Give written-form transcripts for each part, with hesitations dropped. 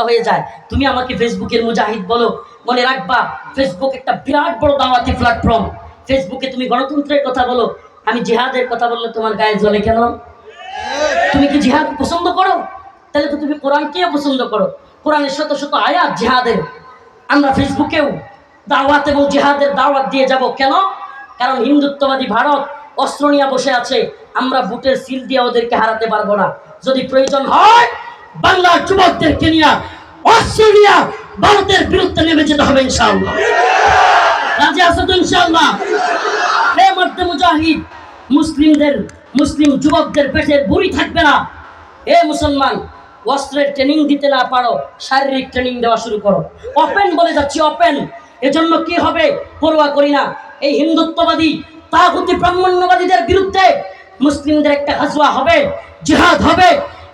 হয়ে যায়। তুমি আমাকে ফেসবুকের মুজাহিদ বলো, মনে রাখবা ফেসবুক একটা বিরাট বড় দাওয়াতি প্ল্যাটফর্ম। ফেসবুকে তুমি গণতন্ত্রের কথা বলো, আমি জিহাদের কথা বললে তোমার গায়ে জ্বলে কেন? তুমি কি জিহাদ পছন্দ করো? তাহলে তো তুমি কোরআনকে পছন্দ করো। কোরআনের শত শত আয়াত জিহাদের। আমরা ফেসবুকেও দাওয়াত এবং জিহাদের দাওয়াত দিয়ে যাব কেন? কারণ হিন্দুত্ববাদী ভারত অস্ত্র নিয়ে বসে আছে। আমরা বুটের সিল দিয়ে ওদেরকে হারাতে পারবো না। যদি প্রয়োজন হয় বাংলার যুবকদেরকে নিয়ে অস্ত্র নিয়ে ভারতের বিরুদ্ধে নেমে যেতে হবে ইনশাআল্লাহ। রাজি আছো তো ইনশাআল্লাহ? হে মর্দে মুজাহিদ, মুসলিম যুবকদের পেটের বুড়ি থাকবে না। হে মুসলমান, অস্ত্রের ট্রেনিং দিতে না পারো, শারীরিক ট্রেনিং দেওয়া শুরু করো। ওপেন বলে যাচ্ছি, ওপেন। এজন্য কি হবে পরোয়া করি না। এই হিন্দুত্ববাদী তাগুতি ব্রাহ্মণ্যবাদীদের বিরুদ্ধে মুসলিমদের একটা গাজওয়া হবে, জিহাদ হবে।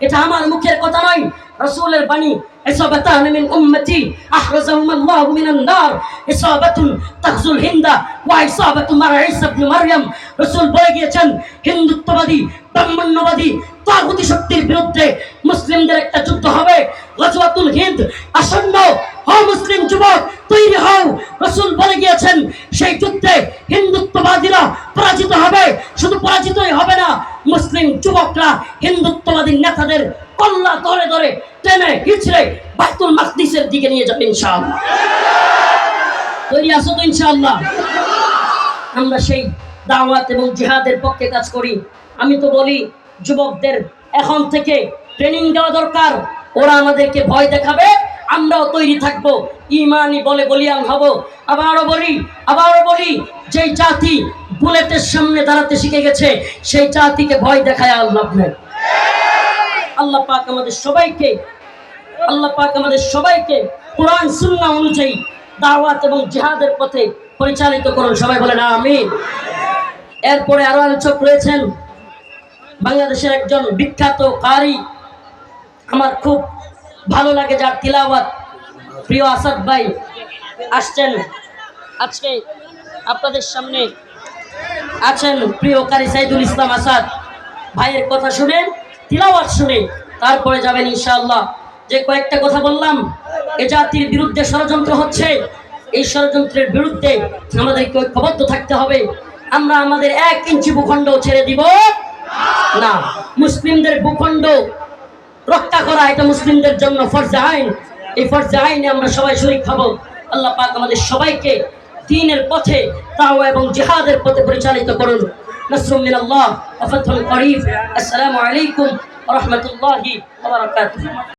এটা আমার মুখের কথা নয়, রাসূলের বাণী। ইসাবাতান মিন উম্মতি আহরাজাহুম আল্লাহু মিনান নার, ইসাবাতুন তাখজুল হিন্দা ওয়া ইসাবাতু মার ঈসা ইবনে মারইয়াম। রাসূল বলে গিয়েছেন, হিন্দুত্ববাদী ব্রাহ্মণ্যবাদী তাগুতি শক্তির বিরুদ্ধে মুসলিমদের একটা যুদ্ধ হবে, গাজওয়াতুল হিন্দ আসন্ন। হও মুসলিম যুবক, তৈরি হও। রাসূল বলে গিয়েছেন, সেই যুদ্ধে হিন্দুত্ববাদীরা পরাজিত হবে। শুধু পরাজিতই হবে না, মুসলিম যুবকরা হিন্দুত্ববাদী নেতাদের কল্লা ধরে ধরে টেনে হিচড়ে বাইতুল মাকদিসের দিকে নিয়ে যাবে ইনশাআল্লাহ। তৈরি আছো তো ইনশাআল্লাহ? আমরা সেই দাওয়াত এবং জিহাদের পক্ষে কাজ করি। আমি তো বলি যুবকদের এখন থেকে ট্রেনিং দেওয়া দরকার। ওরা আমাদেরকে ভয় দেখাবে, আমরাও তৈরি থাকবো, ইমানি বলে বলিয়ান হব। আবারও বলি যেই জাতি বুলেটের সামনে দাঁড়াতে শিখে গেছে, সেই জাতিকে ভয় দেখায় আল্লাহ নেই। আল্লাহ পাক আমাদের সবাইকে কোরআন সুন্নাহ অনুযায়ী দাওয়াত এবং জিহাদের পথে পরিচালিত করুন। সবাই বলেন আমিন। এরপরে আরো আলোচক রয়েছেন বাংলাদেশের একজন বিখ্যাত কারি, আমার খুব ভালো লাগে যার তিলাওয়াত, প্রিয় আসাদ ভাই আসছেন আজকে আপনাদের সামনে। আছেন প্রিয় কারি সাইদুল ইসলাম আসাদ ভাইয়ের কথা শুনে, তিলাওয়াত শুনে তারপরে যাবেন ইনশাআল্লাহ। যে কয়েকটা কথা বললাম, এ জাতির বিরুদ্ধে ষড়যন্ত্র হচ্ছে, এই ষড়যন্ত্রের বিরুদ্ধে আমাদেরকে ঐক্যবদ্ধ থাকতে হবে। আমরা আমাদের 1 ইঞ্চি ভূখণ্ড ছেড়ে দিব না। মুসলিমদের ভূখণ্ড রক্ষা করা এটা মুসলিমদের জন্য ফরজে আইন। এই ফরজে আইনে আমরা সবাই শরীক হব। আল্লাহ পাক আমাদের সবাইকে দ্বীনের পথে দাওয়া এবং জিহাদের পথে পরিচালিত করুন। নাসরুম মিনাল্লাহ ওয়া ফাতহুন করিব। আসসালামু আলাইকুম ওয়া রাহমাতুল্লাহি ওয়া বারাকাতুহু।